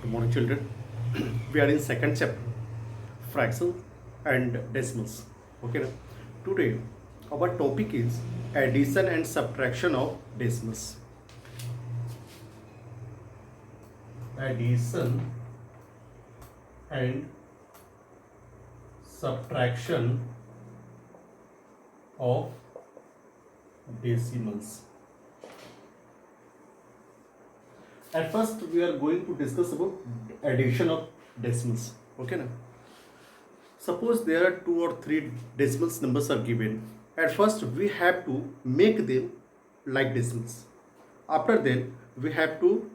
Good morning, children. We are in second chapter, fractions and decimals. Okay, now? Today our topic is addition and subtraction of decimals. Addition and subtraction of decimals. At first, we are going to discuss about addition of decimals. Okay, now? Suppose there are two or three decimals numbers are given. At first, we have to make them like decimals. After then, we have to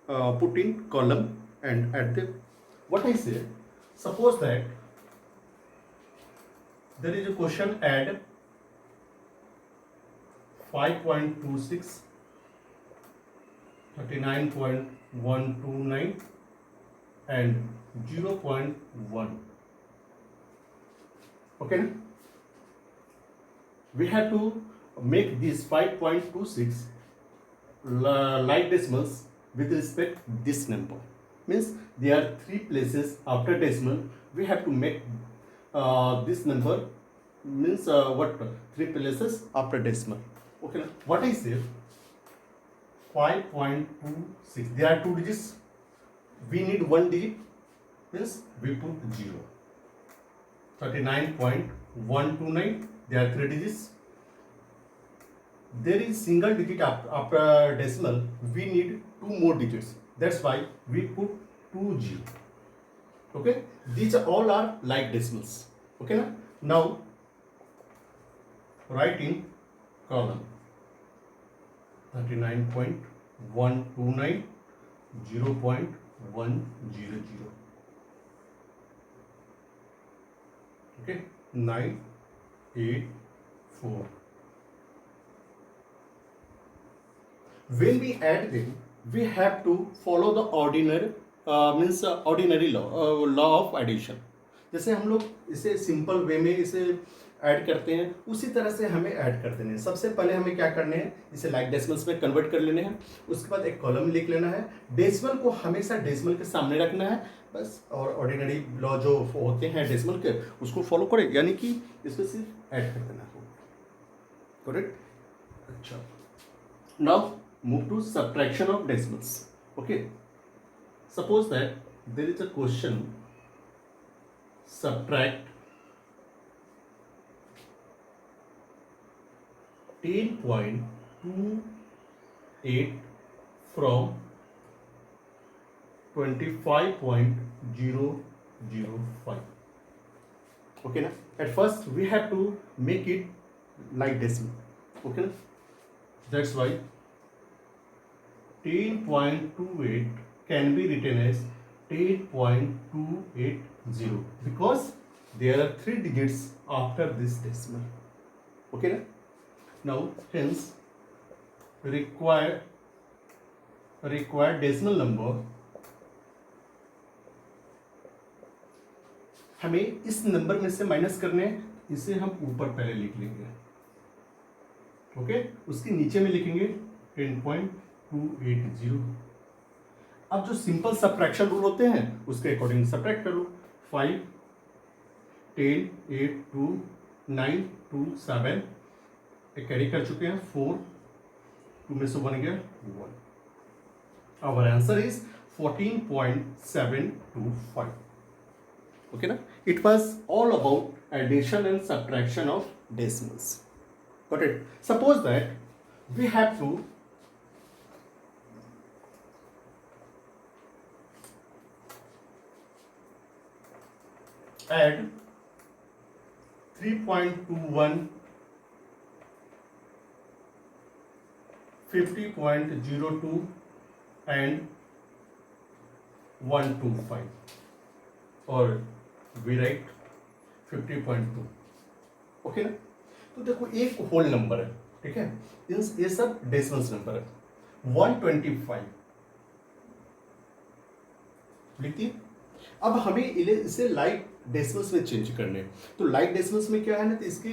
put in column and add them. What I say? Suppose that there is a question: add 5.26, 39.129 and 0.1. Okay, we have to make this 5.26 like decimals with respect this number. Means there are three places after decimal. We have to make this number. Means what? Three places after decimal. Okay, what I say? 5.26. There are two digits. We need one digit. Means we put 0. 39.129. There are three digits. There is single digit after decimal. We need two more digits. That's why we put 20. Okay. These all are like decimals. Okay. Now write in column 39.129 0.100. Okay, 9, 8, 4. When we add them, we have to follow the ordinary ordinary law of addition. जैसे हम लोग इसे simple way में इसे add करते हैं, उसी तरह से हमें ऐड कर देने हैं. सबसे पहले हमें क्या करने हैं, इसे लाइक डेसिमल्स में कन्वर्ट कर लेने हैं. उसके बाद एक कॉलम लिख लेना है. डेसिमल को हमेशा डेसिमल के सामने रखना है बस. और ऑर्डिनरी लॉ जो होते हैं डेसिमल के, उसको फॉलो करें, यानी कि इसको सिर्फ ऐड कर देना है. करेक्ट. अच्छा, now move to subtraction of decimals. Okay, suppose that there is a question, subtract 10.28 from 25.005. Okay na? At first we have to make it like decimal. Okay na? That's why 10.28 can be written as 10.280 because there are three digits after this decimal. Okay na? Now hence required decimal number हमें इस number में से minus करने हैं. इसे हम ऊपर पहले लिख लेंगे. ओके, उसके नीचे में लिखेंगे 10.280. अब जो सिंपल सब्ट्रैक्शन रूल होते हैं उसके अकॉर्डिंग सब्ट्रैक्ट कर लो. 5, 10, 8, 2, 9, 2, 7 एक कैरी कर चुके हैं. 4, 2 में से 1 गया 1. Our answer is 14.725. ओके ना. It was all about addition and subtraction of decimals. Got it. Suppose that we have to add 3.21, 50.02 and 125 और we write 50.2. ओके ना. तो देखो एक होल नंबर है, ठीक है, ये सब डेसिमल्स नंबर है. 125 लिखती. अब हमें इसे लाइक डेसिमल्स में चेंज करने हैं। तो लाइक डेसिमल्स में क्या है ना, तो इसके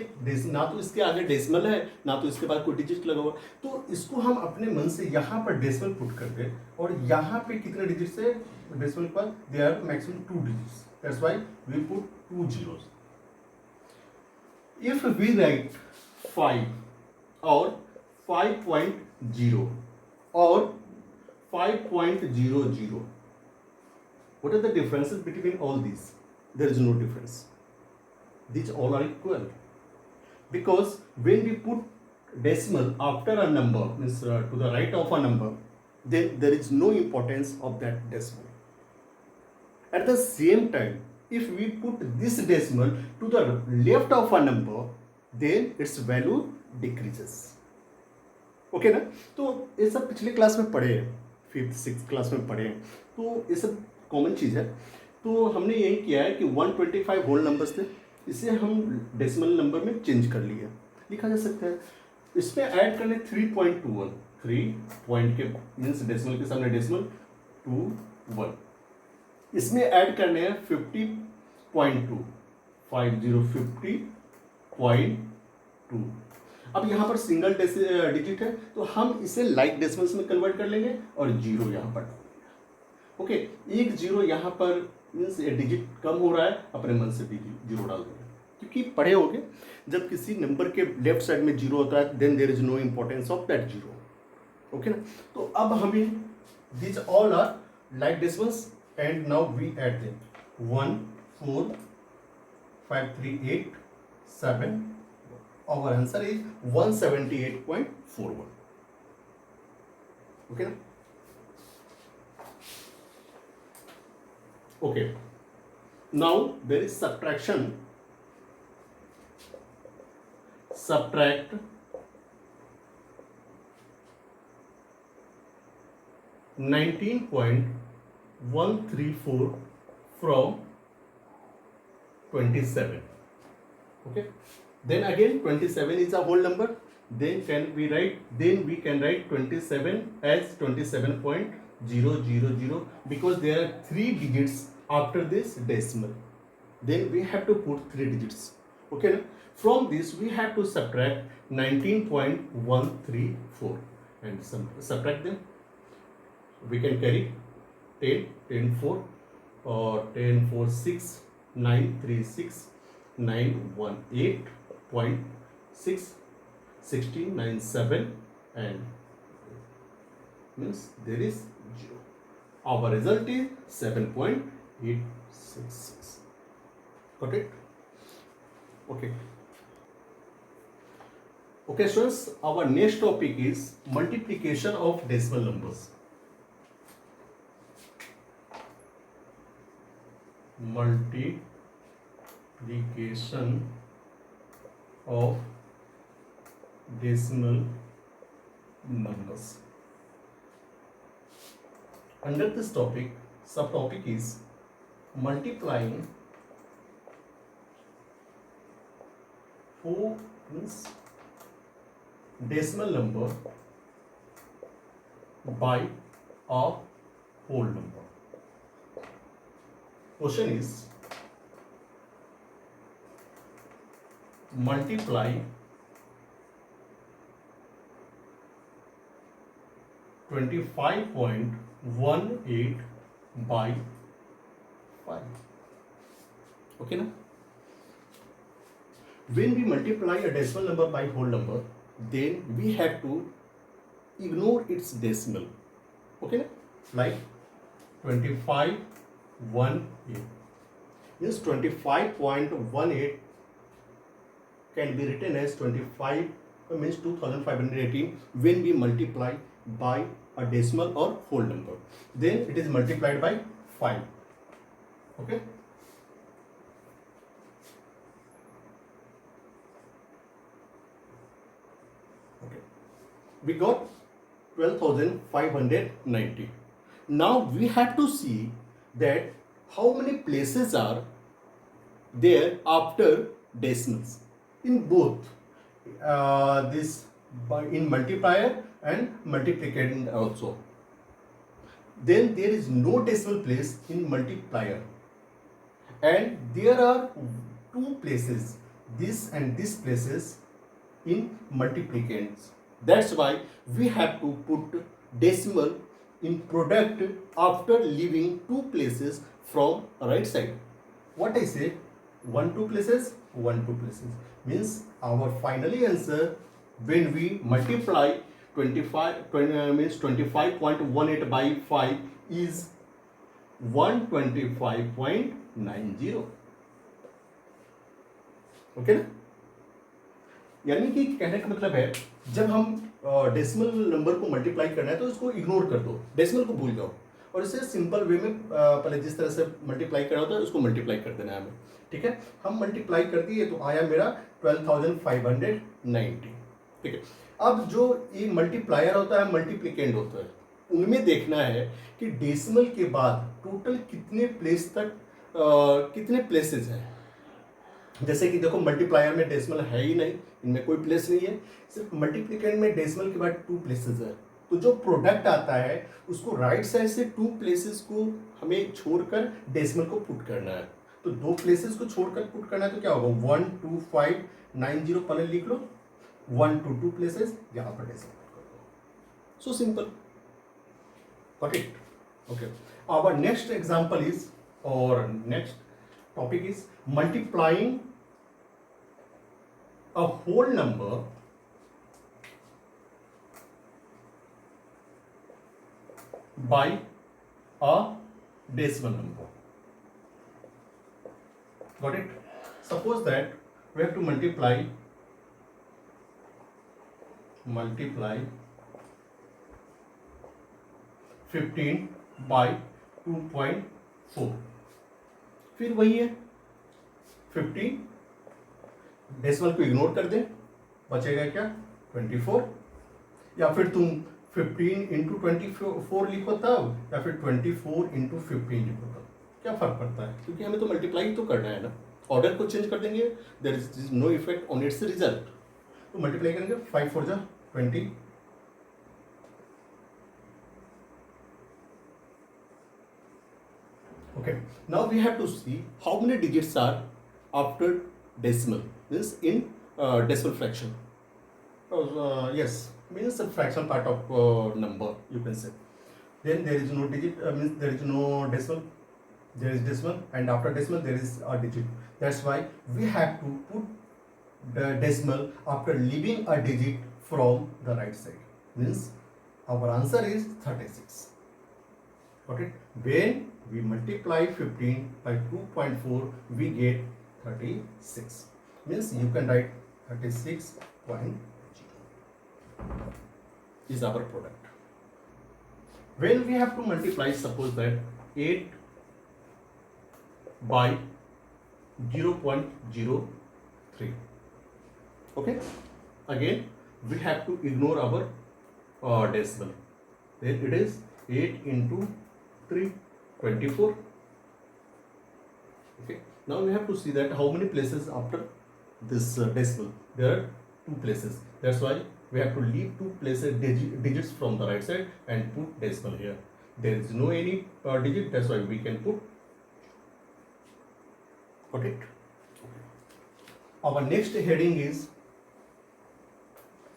ना तो इसके आगे डेसिमल है ना तो इसके बाद कोई डिजिट लगा हुआ, तो इसको हम अपने मन से यहाँ पर डेसिमल पुट करते हैं और यहाँ पे कितने डिजिट्स है डेसिमल के बाद, they are maximum 2 digits, that's why we put 2 zeros. If we write 5 or 5.0 or 5.00, what are the differences between all these? There is no difference. These all are equal. Because when we put decimal after a number, means to the right of a number, then there is no importance of that decimal. At the same time, if we put this decimal to the left of a number, then its value decreases. Okay ना, तो ये सब पिछले class में पढ़े हैं, 5th 6th class में पढ़े हैं, तो ये सब कॉमन चीज़ है। तो हमने यही किया है कि 125 होल नंबर्स थे, इसे हम डेसिमल नंबर में चेंज कर लिया, लिखा जा सकता है। इसमें ऐड करने 3.21, 3 पॉइंट के मीन्स डेसिमल के सामने डेसिमल 21, इसमें ऐड करने हैं 50.2, 50.2। अब यहाँ पर सिंगल डिजिट है तो हम इसे लाइक डेसिमल्स में कन्वर्ट कर लेंगे और जीरो यहाँ पर डाल देंगे। ओके, एक जीरो यहाँ पर मीन्स डिजिट कम हो रहा है, अपने मन से भी जीरो डाल देंगे, क्योंकि पढ़े होंगे जब किसी नंबर के लेफ्ट साइड में जीरो होता है then there is no importance of that zero. Okay ना, तो अब हमें this all are like decimals and now we add them 1 4 5 3 8 7, our answer is 178.41. okay na? Okay, now there is subtraction. Subtract 19.134 from 27. Okay, then again 27 is a whole number, then we can write 27 as 27.000 because there are 3 digits after this decimal, then we have to put 3 digits. Okay, from this we have to subtract 19.134 and subtract them. We can carry 10, 10 4 or 10 4 6, 9 3 6, 9 1 8.6, 16 9 7 and means there is 0. Our result is 7.866. Got it? Okay. Okay students, our next topic is multiplication of decimal numbers. Multiplication of decimal numbers. Under this topic, subtopic is multiplying 4 means decimal number by a whole number. Question is multiply 25.18 by 5. Okay na? When we multiply a decimal number by whole number, then we have to ignore its decimal. Okay na? Like 25.18 means 25.18 can be written as 25 means 2518 when we multiply by a decimal or whole number, then it is multiplied by 5. Okay, we got 12,590. Now we have to see that how many places are there after decimals in both this in multiplier and multiplication also. Then there is no decimal place in multiplier and there are two places, this and this places in multiplicands. That's why we have to put decimal in product after leaving two places from right side. What I say, one two places, one two places means our finally answer when we multiply 25 means 25.18 by 5 is 125.90. Okay ना, यानी कि कहने का मतलब है जब हम decimal number को मल्टीप्लाई करना है तो इसको इग्नोर कर दो, डेसिमल को भूल जाओ और इसे सिंपल वे में पहले जिस तरह से मल्टीप्लाई करना होता है उसको मल्टीप्लाई कर देना है हमें। ठीक है, हम मल्टीप्लाई कर दिए तो आया मेरा 12,590। ठीक है, अब जो ये मल्टीप्लायर होता है मल्टीप्लिकेंड होता है उनमें देखना है कि डेसिमल के बाद टोटल कितने प्लेस तक कितने प्लेसेस हैं। जैसे कि देखो मल्टीप्लायर में डेसिमल है ही नहीं, इनमें कोई प्लेस नहीं है, सिर्फ मल्टीप्लिकेंड में डेसिमल के बाद टू प्लेसेस है। तो जो प्रोडक्ट आता है उसको राइट साइड से टू प्लेसेस को हमें छोड़कर डेसिमल को पुट करना है। तो दो प्लेसेस को छोड़कर पुट करना है तो क्या होगा 12590 पहले लिख लो, 1 to 2 प्लेसेस यहाँ पर डेसिमल पुट कर दो। So simple, got it? Okay, our next example is और next topic is multiplying a whole number by a decimal number. Got it? Suppose that we have to multiply 15 by 2.4। फिर वही है 15, decimal को ignore कर दें, बचेगा क्या 24, या फिर तुम 15 इंटू 24 लिखो तब, या फिर 24 इंटू 15 लिखो तब, क्या फर्क पड़ता है? क्योंकि हमें तो मल्टीप्लाई तो करना है ना, ऑर्डर को चेंज कर देंगे, there is no effect on its result. तो मल्टीप्लाई करेंगे 5 4 जा 20, okay, now we have to see how many digits are after decimal, means in decimal fraction. Yes, means a fractional part of number you can say. Then there is no digit, means there is no decimal, there is decimal, and after decimal there is a digit. That's why we have to put the decimal after leaving a digit from the right side. Means our answer is 36. Got it? When we multiply 15 by 2.4 we get 36, means you can write 36.0 is our product. When we have to multiply, suppose that 8 by 0.03, okay, again we have to ignore our decimal, then it is 8 into 3 24. Okay, now we have to see that how many places after this decimal. There are two places, that's why we have to leave two places digits from the right side and put decimal here. There is no any digit, that's why we can put. Got it? Our next heading is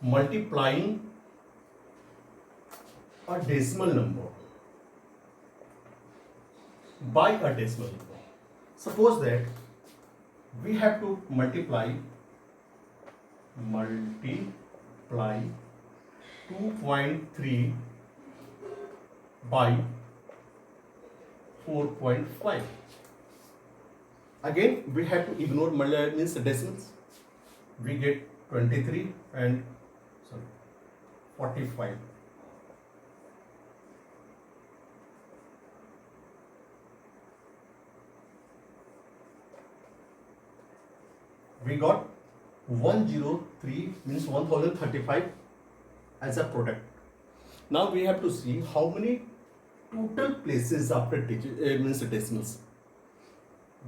multiplying a decimal number by a decimal number. Suppose that we have to multiply 2.3 by 4.5. Again we have to ignore means decimals. We get 23 and 45. We got 103 means 1035 as a product. Now we have to see how many total places after digit means decimals.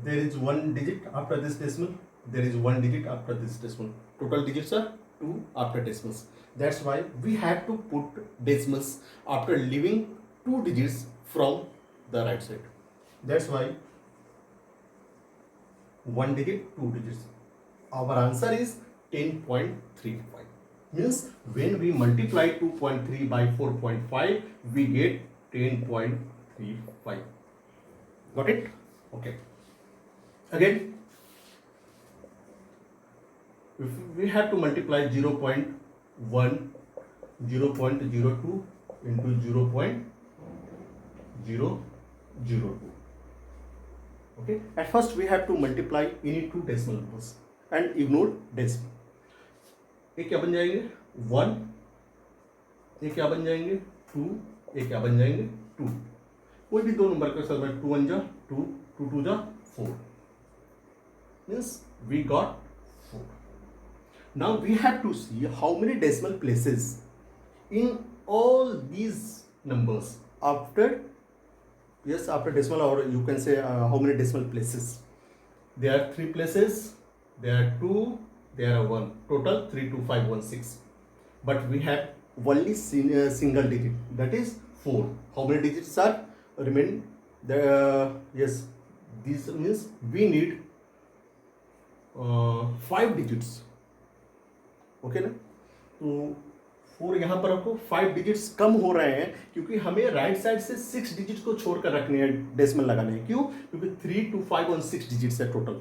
There is one digit after this decimal, there is one digit after this decimal. Total digits are 2 after decimals. That's why we have to put decimals after leaving 2 digits from the right side. That's why 1 digit, 2 digits. Our answer is 10.35. Means when we multiply 2.3 by 4.5, we get 10.35. Got it? Okay. Again, if we have to multiply 0.1, 0.02 into 0.002. Okay. At first we have to multiply any two decimal numbers and ignore decimal. ये क्या बन जाएंगे 1, ये क्या बन जाएंगे 2, ये क्या बन जाएंगे 2. कोई भी दो नंबर के साथ में 2 1 जा 2, 2 2 जा 4. Means we got 4. Now we have to see how many decimal places in all these numbers after decimal, or you can say how many decimal places. There are 3 places, there are 2, there are 1. Total 32516. But we have only single digit, that is 4. How many digits are remaining? Yes, this means we need 5 digits. Okay ना. तो 4 यहाँ पर रखो. 5 digits कम हो रहे हैं क्योंकि हमें राइट साइड से 6 डिजिट को छोड़कर रखने हैं, डेसिमल लगाने हैं. क्यों? क्योंकि 3 2 5 और 6 डिजिट्स है टोटल.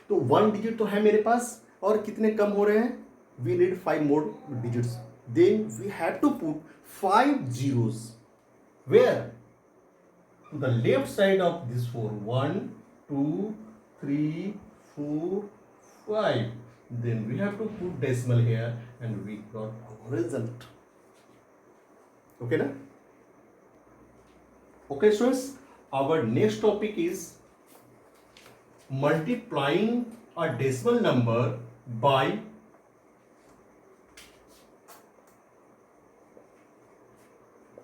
तो 1 डिजिट तो है मेरे पास और कितने कम हो रहे हैं? We need 5 more digits. Then we have to put 5 zeros. Where? To the left side of this 4. 1 2 3 4 5. Then we have to put decimal here and we got our result. Okay na? Okay students, our next topic is multiplying a decimal number by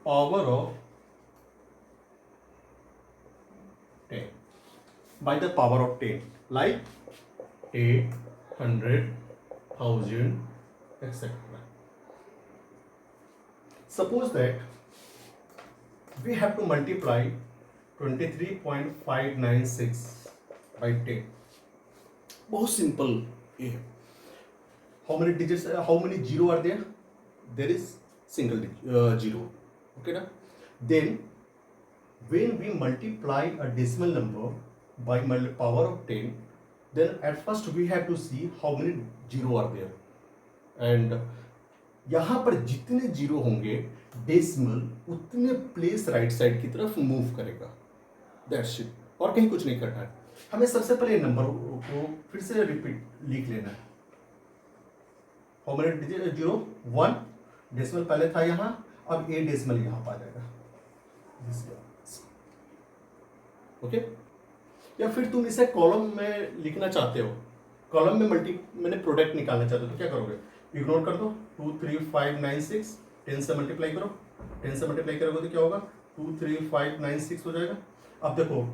power of 10. By the power of 10, like 8, 100, 1000, etc. Suppose that we have to multiply 23.596 by 10. बहुत simple ये है. How many digits? How many zero are there? There is single zero. Okay ना? Then when we multiply a decimal number by power of 10, then at first we have to see how many zero are there. And यहाँ पर जितने zero होंगे decimal उतने place right side की तरफ move करेगा. That's it. और कहीं कुछ नहीं करना है. हमें सबसे पहले नंबर को फिर से रिपीट लिख लेना है. How many zero? 1. डेसिमल पहले था यहाँ, अब ए डेसिमल यहाँ पर आ जाएगा. ओके. या फिर तुम इसे कॉलम में लिखना चाहते हो, कॉलम में मैंने प्रोडक्ट निकालना चाहते हो तो क्या करोगे? इग्नोर कर दो. 23596 10 से मल्टीप्लाई करो. 10 से मल्टीप्लाई करोगे तो क्या होगा? 23596 हो जाएगा. अब देखो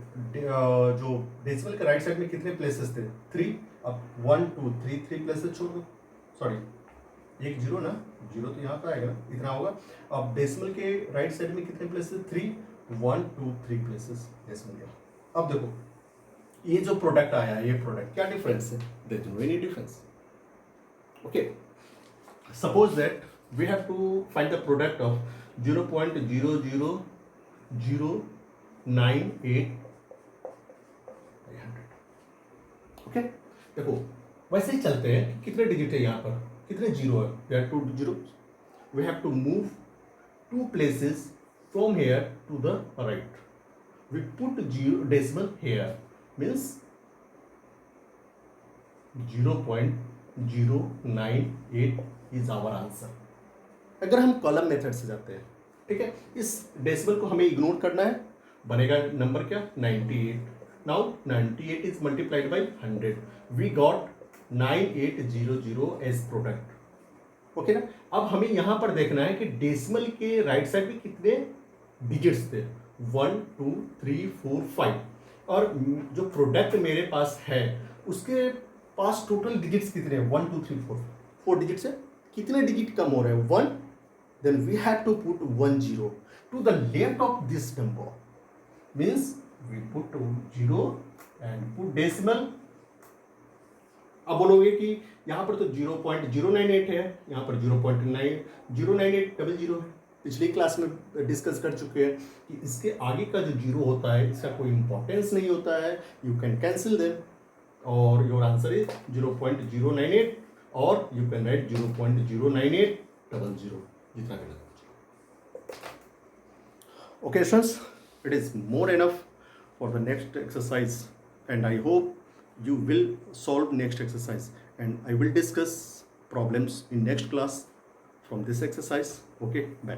जो डेसिमल के राइट साइड में कितने प्लेसेस थे? 3. अब 1 2 3 3 प्लेसेस छोड़ दो. सॉरी, एक जीरो ना, जीरो तो यहाँ का आएगा ना, इतना होगा. अब डेसिमल के राइट साइड में कितने प्लेसेस? 3 1 2 3 प्लेसेस डेसिमल का. अब देखो ये जो प्रोडक्ट आया, ये प्रोडक्ट क्या डिफरेंस है? There is no any difference. Okay. Suppose that we have to find the product of 0.00098. Okay. देखो वैसे ही चलते हैं. कितने डिजिट है यहाँ पर? कितने जीरो है? There are 2 zeros. We have to move 2 places from here to the right. We put decimal here, means 0.098 is our answer. अगर हम कॉलम मेथड से जाते हैं, ठीक है, इस डेसिमल को हमें इग्नोर करना है. बनेगा नंबर क्या? 98. Now 98 is multiplied by 100. We got 9800 as product. Okay ना. अब हमें यहां पर देखना है कि डेसिमल के राइट साइड में कितने डिजिट्स थे? 1 2 3 4 5. और जो प्रोडक्ट मेरे पास है उसके पास टोटल डिजिट्स कितने हैं? 1 2 3 4. 4 डिजिट्स है. कितने डिजिट कम हो रहे हैं? 1. Then we have to put 1 0 to the left of this number. Means we put 0 and put decimal अब बोलोगे कि यहाँ पर तो 0.098 है, यहाँ पर 0.09800 है। पिछली क्लास में डिस्कस कर चुके हैं कि इसके आगे का जो जीरो होता है इसका कोई इंपॉर्टेंस नहीं होता है, यू कैन कैंसिल देम और योर आंसर इज 0.098 और यू कैन राइट 0.09800 जितना भी लगता है। Okay students, it is more enough for the next exercise and I hope you will solve next exercise and I will discuss problems in next class from this exercise. Okay, bye.